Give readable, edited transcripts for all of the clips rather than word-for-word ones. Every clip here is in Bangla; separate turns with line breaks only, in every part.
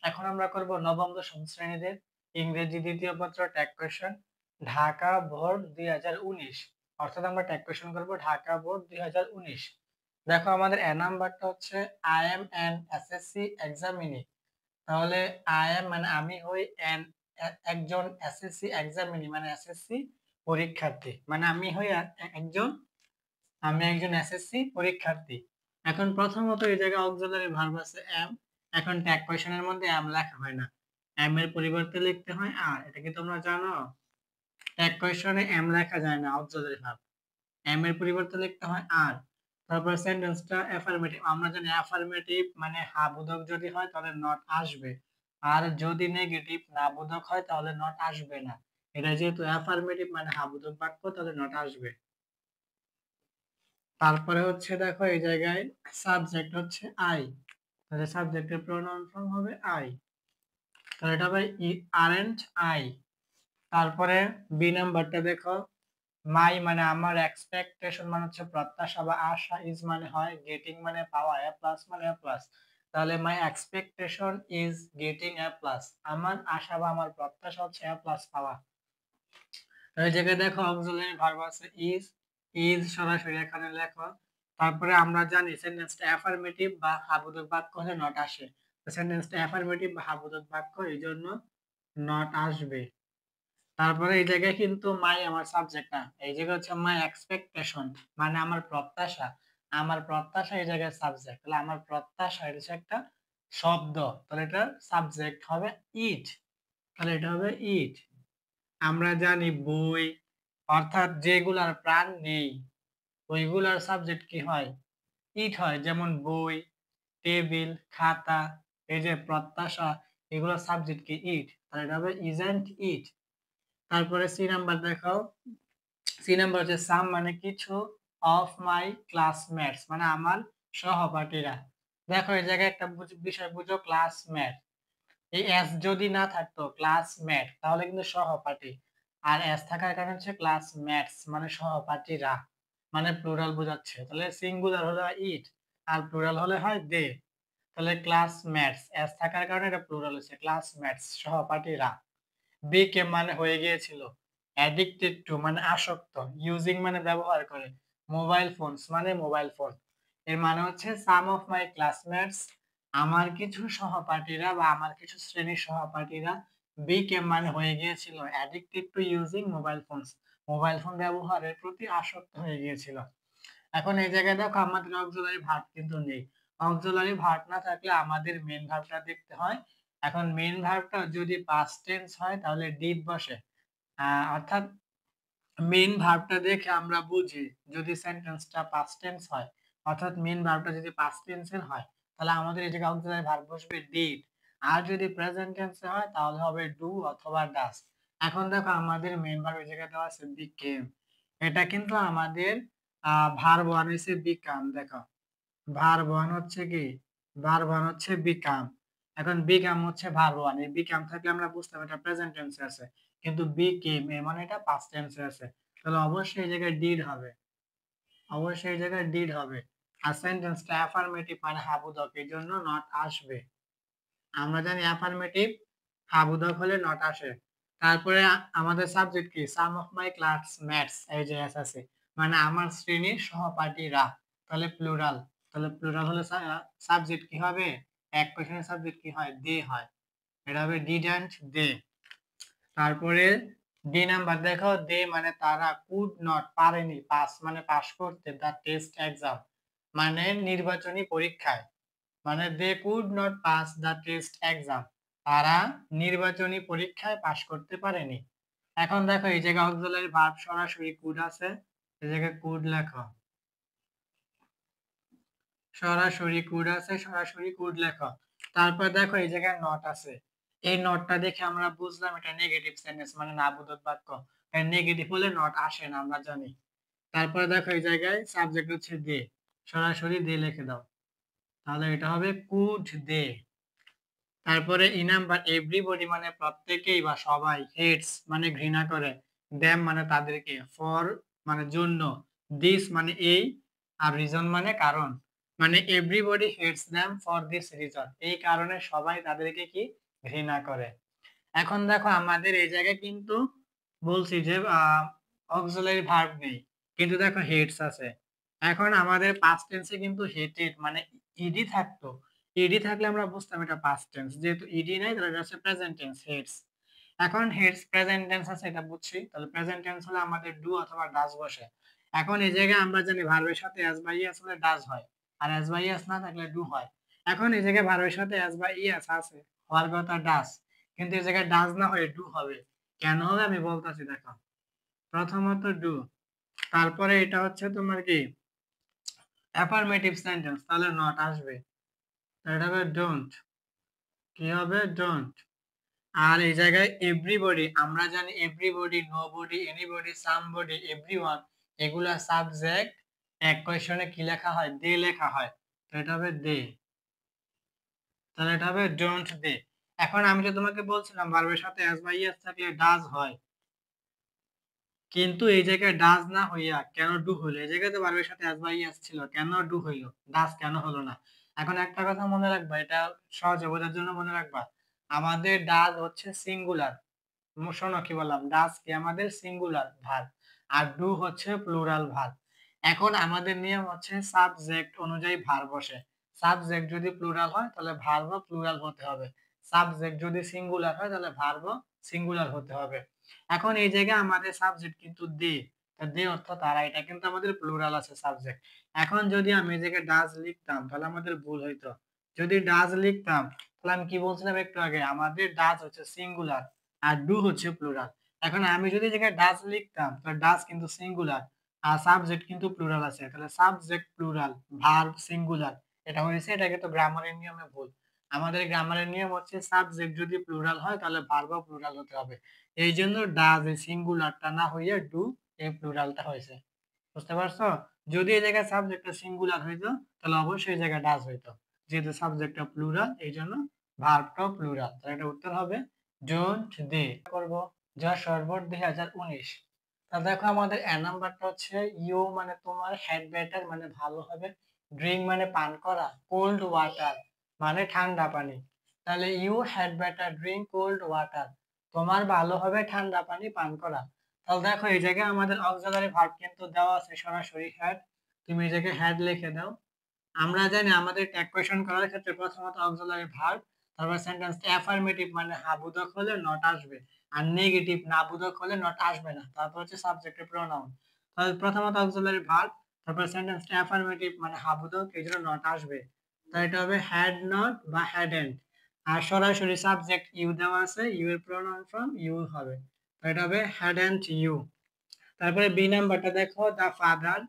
এখন আমরা করব নবম দশম শ্রেণীদের ইংরেজি দ্বিতীয় পত্র ট্যাগ কোয়েশ্চেন ঢাকা বোর্ড 2019। অর্থাৎ আমরা ট্যাগ কোয়েশ্চেন করব ঢাকা বোর্ড 2019। দেখো আমাদের এ নাম্বারটা হচ্ছে I am an SSC examinee. তাহলে আই এম মানে আমি হই অ্যান একজন এসএসসি এক্সামিনি মানে এসএসসি পরীক্ষার্থী, মানে আমি হই একজন এসএসসি পরীক্ষার্থী। এখন প্রথমত এই জায়গায় অক্সিলারি ভার্ব আছে এম। এখন ট্যাগ কোয়েশ্চেনের মধ্যে এম লেখা হয় না, এম এর পরিবর্তে লিখতে হয় আর। এটা কি তোমরা জানো? ট্যাগ কোয়েশ্চনে এম লেখা যায় না, অক্সিলারি ভার্ব এম এর পরিবর্তে লিখতে হয় আর। তারপর সেন্টেন্সটা অ্যাফার্মেটিভ। আমরা জানি অ্যাফার্মেটিভ মানে হ্যাঁ বোধক যদি হয় তাহলে নট আসবে, আর যদি নেগেটিভ না বোধক হয় তাহলে নট আসবে না। এটা যেহেতু অ্যাফার্মেটিভ মানে হ্যাঁ বোধক বাক্য, তাহলে নট আসবে। তারপরে হচ্ছে দেখো এই জায়গায় সাবজেক্ট হচ্ছে আই, তাহলে সাবজেক্টের প্রোনাউন ফর্ম হবে আই, তাহলে এটা হবে আরেন্ট আই। তারপরে বি নাম্বারটা দেখো, মাই মানে আমার, এক্সপেকটেশন মানে হচ্ছে প্রত্যাশা বা আশা, ইজ মানে হয়, গেটিং মানে পাওয়া, এ প্লাস মানে এ প্লাস। তাহলে মাই expectation is getting a plus, আমার আশা বা আমার প্রত্যাশা হচ্ছে এ প্লাস পাওয়া। এই জায়গায় দেখো অক্সিলারি ভার্ব আছে ইজ, ইজ সরাসরি এখানে লেখো। তারপরে আমরা জানি সেন্টেন্সটা অ্যাফার্মেটিভ বা হ্যাঁ বাক্য হলে নট আসে, তো সেন্টেন্সটা অ্যাফার্মেটিভ বা হ্যাঁ বাক্য, এই জন্য নট আসবে। তারপরে এই জায়গায় কিন্তু মাই আমার সাবজেক্ট না, এই জায়গায় হচ্ছে মাই এক্সপেকটেশন মানে আমার প্রত্যাশা, আমার প্রত্যাশা এই জায়গায় সাবজেক্ট, তাহলে আমার প্রত্যাশা এটা হচ্ছে একটা শব্দ, তাহলে এটা সাবজেক্ট হবে ইট, তাহলে এটা হবে ইট। আমরা জানি বই অর্থাৎ যেগুলার প্রাণ নেই ওইগুলার সাবজেক্ট কি হয়? ইট হয়, যেমন বই, টেবিল, খাতা, এই যে প্রত্যাশা, এগুলোর সাবজেক্ট কি? ইট, তাহলে এটা হবে ইজন্ট ইট। তারপরে সি নাম্বার দেখাও, সি নাম্বার হচ্ছে সাম মানে কিছু, অফ মাই ক্লাসমেটস মানে আমার সহপাঠীরা। দেখো এই জায়গায় একটা বিষয় বুঝো, ক্লাসমেট, এই এস যদি না থাকতো ক্লাসমেট তাহলে কিন্তু সহপাঠী, আর এস থাকার কারণে হচ্ছে ক্লাসমেটস মানে সহপাঠীরা, মানে প্লুরাল বোঝাচ্ছে। তাহলে সিঙ্গুলার হলে ইট আর প্লুরাল হলে হয় দে, তাহলে ক্লাসমেটস এস থাকার কারণে এটা প্লুরাল হচ্ছে ক্লাসমেটস সহপাঠীরা। বিকেম মানে হয়ে গিয়েছিল, অ্যাডিক্টেড টু মানে আসক্ত, ইউজিং মানে ব্যবহার করে, মোবাইল ফোনস মানে মোবাইল ফোন। এর মানে হচ্ছে সাম অফ মাই ক্লাসমেটস আমার কিছু সহপাঠীরা বা আমার কিছু শ্রেণীর সহপাঠীরা, বিকেম মানে হয়ে গিয়েছিল, addicted to using mobile phones mobile phone ব্যবহারের প্রতি আসক্ত হয়ে গিয়েছিল। এখন এই জায়গায় দেখো আমাদের অক্সিলারি ভার্ব কিন্তু নেই, অক্সিলারি ভার্ব না থাকলে আমাদের মেইন ভার্বটা দেখতে হয়। এখন মেইন ভার্বটা যদি পাস্ট টেন্স হয় তাহলে ডিড বসে, অর্থাৎ মেইন ভার্বটা দেখে আমরা বুঝি যদি সেন্টেন্সটা পাস্ট টেন্স হয়, অর্থাৎ মেইন ভার্বটা যদি পাস্ট টেন্সের হয় তাহলে আমাদের এই জায়গায় অক্সিলারি ভার্ব বসবে ডিড, আর যদি প্রেজেন্ট টেন্সে হয় তাহলে হবে ডু অথবা ডাস। এখন দেখো আমাদের মেইন ভার্ব এই জায়গায় দেওয়া আছে বিকেম, এটা কিন্তু আমাদের ভার্ব ওয়ান হচ্ছে বিকাম। দেখো ভার্ব ওয়ান হচ্ছে কি? ভার্ব ওয়ান হচ্ছে বিকাম। এখন বিকাম হচ্ছে ভার্ব ওয়ান, এই বিকাম থাকলে আমরা বুঝতাম এটা প্রেজেন্ট টেন্সে আছে, কিন্তু বিকেম এর মানে এটা পাস্ট টেন্সে আছে, তাহলে অবশ্যই এই জায়গায় ডিড হবে, অবশ্যই এই জায়গায় ডিড হবে। আর সেন্টেন্সটা অ্যাফার্মেটিভ মানে হাবুদক, এই জন্য নট আসবে। আমরা জানি অ্যাফার্মেটিভ হাবুদক হলে নট আসে। তারপরে আমাদের সাবজেক্ট কি? সাম অফ মাই ক্লাসমেটস, এই যে এস আছে মানে আমার শ্রেণীর সহপাঠীরা, তাহলে প্লুরাল, তাহলে প্লুরাল হলে সাবজেক্ট কি হবে? এক কোশ্চেনের সাবজেক্ট কি হয়? দে হয়, এটা হবে ডিডন্ট দে। তারপরে ডি নাম্বার দেখো, দে মানে তারা, কুড নট পারেনি, পাস মানে পাস করতে, দা টেস্ট এক্সাম মানে নির্বাচনী পরীক্ষায়, মানে they could not pass the test exam তারা নির্বাচনী পরীক্ষায় পাশ করতে পারেনি। এখন দেখো এই জায়গায় অক্সিলারি ভার্ব সরাসরি কুড আছে, এই জায়গায় কুড লেখো, সরাসরি কুড আছে, সরাসরি কুড লেখো। তারপর দেখো এই জায়গায় নট আছে, এই নটটা দেখে আমরা বুঝলাম এটা নেগেটিভ সেন্টেন্স মানে না বোধক বাক্য, নেগেটিভ হলে নট আসে না আমরা জানি। তারপরে দেখো এই জায়গায় সাবজেক্ট হচ্ছে দে, সরাসরি দে লিখে দাও, তাহলে এটা হবে কুড দে। তারপরে ই নাম্বার এভরিবডি মানে প্রত্যেকেই বা সবাই, হেটস মানে ঘৃণা করে, দ্যাম মানে তাদেরকে, ফর মানে জন্য, দিস মানে এই, আর রিজন মানে কারণ। মানে everybody hates them for this reason, এই কারণে সবাই তাদেরকে কি ঘৃণা করে। এখন দেখো আমাদের এই জায়গায় কিন্তু বলছি যে অক্সিলারি ভার্ব নেই, কিন্তু দেখো হেটস আছে। এখন আমাদের পাস্ট টেন্সে কিন্তু হেটেড মানে ইডি থাকতো, ইডি থাকলে আমরা বুঝতাম এটা পাস্ট টেন্স, যেহেতু ইডি নাই তাহলে এটা হচ্ছে প্রেজেন্ট টেন্স হেটস। এখন হেটস প্রেজেন্ট টেন্স আছে এটা বুঝছি, তাহলে প্রেজেন্ট টেন্স হলে আমাদের ডু অথবা ডাজ বসে। এখন এই জায়গায় আমরা জানি ভার্বের সাথে এস বা ইএস হলে ডাজ হয়, আর এস বা ইএস না থাকলে ডু হয়। এখন এই জায়গায় ভার্বের সাথে এস বা ইএস আছে, হওয়ার কথা ডাজ, কিন্তু এই জায়গায় ডাজ না হয়ে ডু হবে। কেন হবে আমি বলতেছি দেখো। প্রথমত ডু, তারপরে এটা হচ্ছে তোমার কি অ্যাফার্মেটিভ সেন্টেন্স, তাহলে নট আসবে, এটা হবে ডোন্ট, কি হবে ডোন্ট। আর এই জায়গায় এভরিবডি, আমরা জানি everybody, nobody, anybody, somebody, everyone, এগুলা সাবজেক্ট এক কোয়েশনে কি লেখা হয়, দে লেখা হয়, তো এটা হবে দে, তাহলে এটা হবে ডোন্ট দে। এখন আমি যে তোমাকে বলছিলাম ভার্বের সাথে এস বা ইএস থাকলে ডাজ হয়, কিন্তু এই জায়গায় ডাজ না হইয়া কেন ডু হইলো? এই জায়গায় তো ভার্বের সাথে এস বা ইএস ছিল, কেন ডু হইলো, ডাজ কেন হলো না? এখন একটা কথা মনে রাখবা, এটা সহজে বোঝার জন্য মনে রাখবা, আমাদের ডাজ হচ্ছে সিঙ্গুলার, শোনো কি বললাম, ডাজ কি আমাদের সিঙ্গুলার ভার্ব, আর ডু হচ্ছে প্লুরাল ভার্ব। এখন আমাদের নিয়ম হচ্ছে সাবজেক্ট অনুযায়ী ভার্ব বসে, সাবজেক্ট যদি প্লুরাল হয় তাহলে ভার্বও প্লুরাল হতে হবে, সাবজেক্ট যদি সিঙ্গুলার হয় তাহলে ভার্বও সিঙ্গুলার হতে হবে। এখন এই জায়গায় আমাদের সাবজেক্ট কিন্তু দে, দে অর্থ তারা, এটা কিন্তু আমাদের প্লুরাল আছে সাবজেক্ট। এখন যদি আমি এই জায়গায় ডাজ লিখতাম তাহলে আমাদের ভুল হইতো, যদি ডাজ লিখতাম তাহলে আমি কি বলছিলাম একটু আগে, আমাদের ডাজ হচ্ছে সিঙ্গুলার আর ডু হচ্ছে প্লুরাল। এখন আমি যদি জায়গায় ডাজ লিখতাম তাহলে ডাজ কিন্তু সিঙ্গুলার আর সাবজেক্ট কিন্তু প্লুরাল আছে, তাহলে সাবজেক্ট প্লুরাল ভার্ব সিঙ্গুলার, এটা হয়েছে, এটা কিন্তু গ্রামারের নিয়মে ভুল। আমাদের গ্রামারের নিয়ম হচ্ছে সাবজেক্ট যদি প্লুরাল হয় তাহলে ভার্বও প্লুরাল হতে হবে, এই জন্য ডাজ এই সিঙ্গুলারটা না হইয়া ডু এই প্লুরালটা হয়েছে। বুঝতে পারছো? যদি এই জায়গায় সাবজেক্টটা সিঙ্গুলার হইতো তাহলে অবশ্যই এই জায়গায় ডাজ হইতো, যেহেতু সাবজেক্টটা প্লুরাল এই জন্য ভার্বটাও প্লুরাল, তাহলে এটা উত্তর হবে ডোন্ট দে। করব যা সর্বট 2019। তা দেখো আমাদের এ নাম্বারটা হচ্ছে ইউ মানে তোমার, হ্যাড বেটার মানে ভালো হবে, ড্রিঙ্ক মানে পান করা, কোল্ড ওয়াটার মানে ঠান্ডা পানি, তাহলে you had better drink cold water, তোমার ভালো হবে ঠান্ডা পানি পান করা। তাহলে দেখো এই জায়গায় আমাদের অক্সিলারি ভার্ব কিন্তু দেওয়া আছে সরাসরি হ্যাড, তুমি এই জায়গায় হ্যাড লিখে দাও। আমরা জানি আমাদের ট্যাগ কোয়েশন করার ক্ষেত্রে প্রথমত অক্সিলারি ভার্ব, তারপর সেন্টেন্স অ্যাফার্মেটিভ মানে হ্যাঁ বোধক হলে নট আসবে, আর নেগেটিভ না বোধক হলে নট আসবে না, তারপর হচ্ছে সাবজেক্টের প্রোনাউন। তাহলে প্রথমত অক্সিলারি ভার্ব, তারপর সেন্টেন্স অ্যাফার্মেটিভ মানে হ্যাঁ বোধক, এই জন্য নট আসবে, তাই এটা হবে হ্যাড নট বা হ্যাডেন্ট। আর সরাসরি সাবজেক্ট ইউ দেওয়া আছে, ইউ এর প্রোনাউন ফর্ম ইউ হবে, তো এটা হবে হ্যাডেন্ট ইউ। তারপরে বি নাম্বারটা দেখো, দা ফাদার,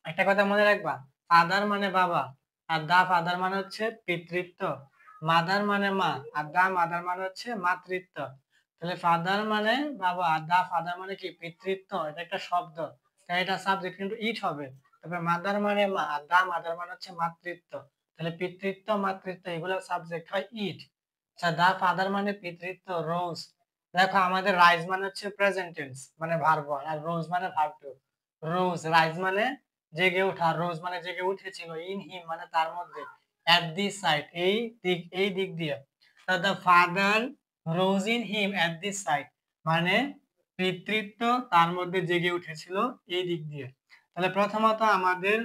একটা কথা মনে রাখবা, ফাদার মানে বাবা, আর দা ফাদার মানে হচ্ছে পিতৃত্ব, মাদার মানে মা, আর দা মাদার মানে হচ্ছে মাতৃত্ব। তাহলে ফাদার মানে বাবা আর দা ফাদার মানে কি পিতৃত্ব, এটা একটা শব্দ, তাই এটা সাবজেক্ট কিন্তু ইট হবে। তারপরে মাদার মানে মা আর দা মাদার মানে হচ্ছে মাতৃত্ব, তাহলে পিতৃত্ব মাতৃত্ব এগুলো সাবজেক্ট হয় ইট। আচ্ছা দা ফাদার মানে পিতৃত্ব, রোজ, দেখো আমাদের রাইজ মানে হচ্ছে প্রেজেন্ট টেন্স মানে ভার্ব 1, আর রোজ মানে ভার্ব 2। রোজ, রাইজ মানে জেগে ওঠা, রোজ মানে জেগে উঠেছিল, ইন হিম মানে তার মধ্যে, এট দিস সাইড এই দিক দিয়ে, the father rose in him at this side মানে পিতৃত্ব তার মধ্যে জেগে উঠেছিল এই দিক দিয়ে। তাহলে প্রথমত আমাদের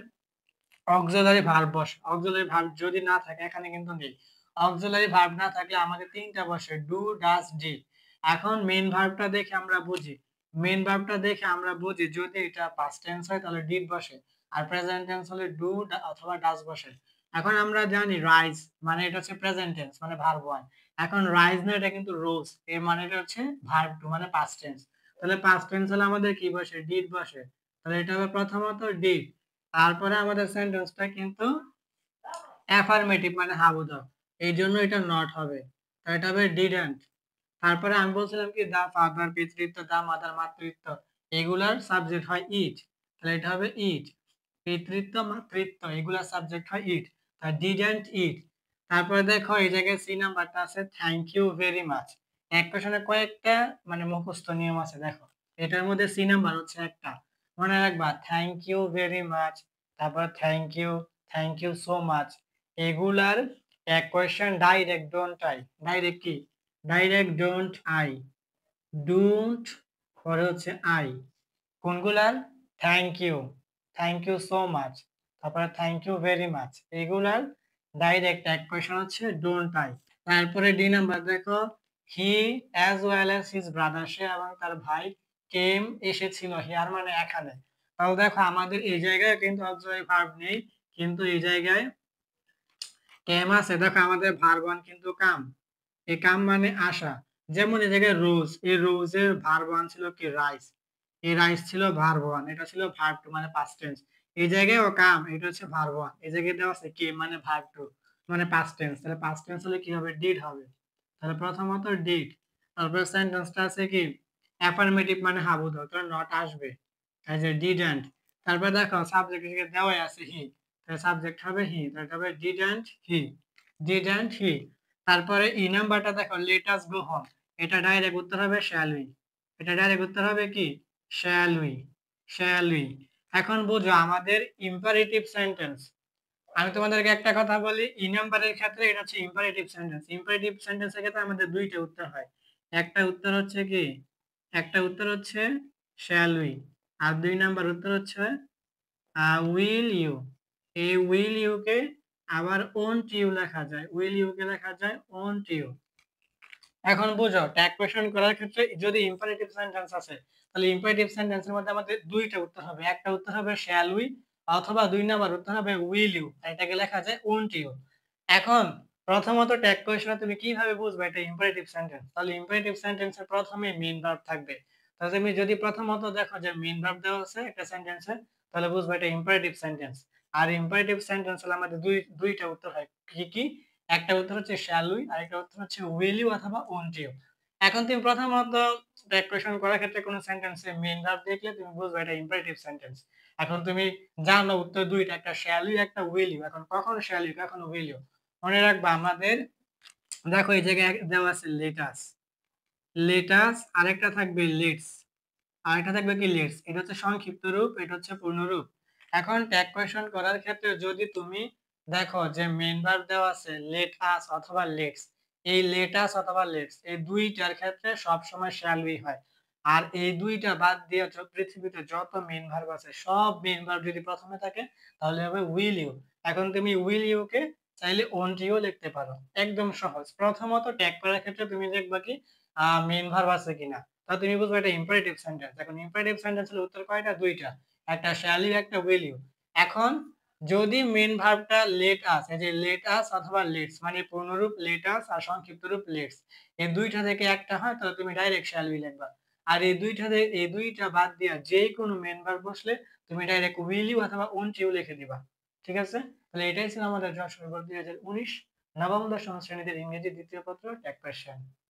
অক্সিলারি ভার্ব বসে, অক্সিলারি ভার্ব যদি না থাকে এখানে কিন্তু নেই, অক্সিলারি ভার্ব না থাকলে আমাদের তিনটা বসে, ডু ডাজ ডিড। এখন মেইন ভার্বটা দেখে আমরা বুঝি, মেইন ভার্বটা দেখে আমরা বুঝি যদি এটা পাস্ট টেন্স হয় তাহলে ডিড বসে, আর প্রেজেন্ট টেন্স হলে ডু অথবা ডাজ বসে। এখন আমরা জানি রাইজ মানে এটা হচ্ছে প্রেজেন্ট টেন্স মানে ভার্ব 1, এখন রাইজ না এটা কিন্তু রোজ, এর মানে এটা হচ্ছে ভার্ব 2 মানে পাস্ট টেন্স, তাহলে পাস্ট টেন্স হলে আমাদের কি বসে, ডিড বসে, তাহলে এটা হবে প্রথমত ডিড। তারপরে আমাদের সেন্টেন্সটা কিন্তু অ্যাফার্মেটিভ মানে হাবুদক, এই জন্য এটা নট হবে, তো এটা হবে ডিডন্ট। তারপরে আমি বলছিলাম কি দা ফাদার পিতৃত্ব, দা মাদার মাতৃত্ব, এগুলার সাবজেক্ট হয় ইট, তাহলে এটা হবে ইট, পিতৃত্ব মাতৃত্ব এগুলার সাবজেক্ট হয় ইট, তা ডিডন্ট ইট। তারপরে দেখো এই জায়গায় সি নাম্বারটা আছে থ্যাংক ইউ ভেরি মাচ, এক কোশ্চেনে কয়েকটা মানে মুখস্থ নিয়ম আছে দেখো, এটার মধ্যে সি নাম্বার হচ্ছে একটা, মনে রাখবা থ্যাংক ইউ ভেরি মাচ, তারপর thank you, thank you so much, এগুলার এক question direct don't I, direct কি, ডাইরেক্ট ডোন্ট আই, ডোন্ট পরে হচ্ছে আই, কোনগুলার, থ্যাংক ইউ সো মাচ, তারপরে থ্যাংক ইউ ভেরি মাচ, এগুলার ডাইরেক্ট এক কোয়েশ্চেন হচ্ছে ডোন্ট আই। তারপরে ডি নাম্বার দেখো, he as well as his brother, সে এবং তার ভাই, কেম এসেছিল, হিয়ার মানে এখানে। তাহলে দেখো আমাদের এই জায়গায় কিন্তু অক্সিলারি ভার্ব নেই, কিন্তু এই জায়গায় কেম আছে। দেখো আমাদের ভার্ব ওয়ান কিন্তু কাম, এই কাম মানে আসা। যেমন এই জায়গায় রোজ, এই রোজের ভার্ব ওয়ান ছিল কি রাইস, এই রাইস ছিল ভার্ব ওয়ান, এটা ছিল ভার্ব টু মানে পাস্ট টেন্স। এই জায়গায় ও কাম, এটা হচ্ছে ভার্ব ওয়ান, এই জায়গায় দেওয়া আছে কে মানে ভার্ব টু মানে পাস্ট টেন্স, তাহলে পাস্ট টেন্স হলে কি হবে, ডিড হবে। তাহলে প্রথমত ডিড, তারপরে সেন্টেন্সটা আছে কি অ্যাফার্মেটিভ মানে হাবুদ, তাহলে নট আসবে, এই যে ডিডন্ট। তারপরে দেখো সাবজেক্ট এখানে দেওয়াই আছে হি, তাহলে সাবজেক্ট হবে হি, তাহলে হবে ডিডন্ট হি, ডিডন্ট হি। তারপরে ই নাম্বারটা দেখো, লেট আস গো হোম, এটা ডাইরেক্ট উত্তর হবে শ্যাল উই, এটা ডাইরেক্ট উত্তর হবে কি শ্যাল উই, শ্যাল উই। এখন বুঝো আমাদের ইম্পারেটিভ সেন্টেন্স, আমি তোমাদেরকে একটা কথা বলি, ই নাম্বারের ক্ষেত্রে এটা হচ্ছে ইম্পারেটিভ সেন্টেন্স, ইম্পারেটিভ সেন্টেন্সের ক্ষেত্রে আমাদের দুইটা উত্তর হয়, একটা উত্তর হচ্ছে কি, একটা উত্তর হচ্ছে শ্যাল উই, আর দুই নাম্বার উত্তর হচ্ছে উইল ইউ। এই উইল ইউ কে আবার ওন্ট ইউ লেখা যায়, উইল ইউ কে লেখা যায় ওন্ট ইউ। এখন বুঝো ট্যাগ কোয়েশ্চেন করার ক্ষেত্রে যদি ইম্পারেটিভ সেন্টেন্স আছে, তাহলে ইম্পারেটিভ সেন্টেন্সের মধ্যে আমাদের দুইটা উত্তর হবে, একটা উত্তর হবে শ্যাল উই, অথবা দুই নাম্বার উত্তর হবে উইল ইউ, এটাকে লেখা যায় ওন্ট ইউ। এখন প্রথমত ট্যাগ কোয়েশ্চনে তুমি কিভাবে বুঝবে এটা ইম্পারেটিভ সেন্টেন্স, তাহলে ইম্পারেটিভ সেন্টেন্সের প্রথমে মেইন ভার্ব থাকবে, তাহলে তুমি যদি প্রথমত দেখো যে মেইন ভার্ব দেওয়া আছে একটা সেন্টেন্সে, তাহলে বুঝবে এটা ইম্পারেটিভ সেন্টেন্স। আর ইম্পারেটিভ সেন্টেন্স হলে আমাদের দুইটা উত্তর হয়, কি কি, একটা উত্তর হচ্ছে শ্যাল উই, আর একটা উত্তর হচ্ছে উইল ইউ অথবা ওন্ট ইউ। এখন তুমি প্রথমত ট্যাগ কোয়েশ্চন করার ক্ষেত্রে কোনো সেন্টেন্সে মেইন ভার্ব দেখলে তুমি বুঝবে এটা ইম্পারেটিভ সেন্টেন্স। এখন তুমি জানো উত্তর দুইটা, একটা শ্যাল ইউ একটা উইল ইউ, এখন কখনো শ্যাল ইউ কখনো উইল ইউ। মনে রাখবা আমাদের, দেখো এই জায়গায় দেওয়া আছে লেটাস, লেটাস, আরেকটা থাকবে লেটস, আরেকটা থাকবে কি লেটস, এটা হচ্ছে সংক্ষিপ্ত রূপ, এটা হচ্ছে পূর্ণ রূপ। এখন ট্যাগ কোয়েশ্চন করার ক্ষেত্রে যদি তুমি দেখো যে মেইন ভার্ব দেওয়া আছে লেট আস অথবা লেটস, এই লেট আস অথবা লেটস এই দুইটার ক্ষেত্রে সব সময় শ্যাল উই হয়। আর এই দুইটা বাদ দিয়ে পৃথিবীতে যত মেইন ভার্ব আছে সব মেইন ভার্ব যদি প্রথমে থাকে তাহলে হবে উইল ইউ। এখন তুমি উইল ইউ কে চাইলে ওন্ট ইউ লিখতে পারো, একদম সহজ। প্রথমত ট্যাগ করার ক্ষেত্রে তুমি দেখবা কি মেইন ভার্ব আছে কিনা, তাহলে তুমি বুঝবে এটা ইম্পারেটিভ সেন্টেন্স। এখন ইম্পারেটিভ সেন্টেন্সের উত্তর কয়টা, দুইটা, একটা শ্যাল ইউ একটা উইল ইউ। এখন যদি মেইন ভার্বটা লেট আস, এই যে লেট আস অথবা লেটস মানে পূর্ণরূপ লেট আস আর সংক্ষিপ্ত রূপ লেটস, এই দুইটা থেকে একটা হয় তাহলে তুমি ডাইরেক্ট শ্যাল উই লিখবা। আর এই দুইটা বাদ দিয়া যে কোনো মেইন ভার্ব বসলে তুমি ডাইরেক্ট উইল ইউ অথবা ওন্ট ইউ লিখে দিবা। ঠিক আছে, তাহলে এটাই ছিল আমাদের যশোর বোর্ড 2019 নবম দশম শ্রেণীদের ইংরেজি দ্বিতীয় পত্র ট্যাগ কোয়েশ্চেন।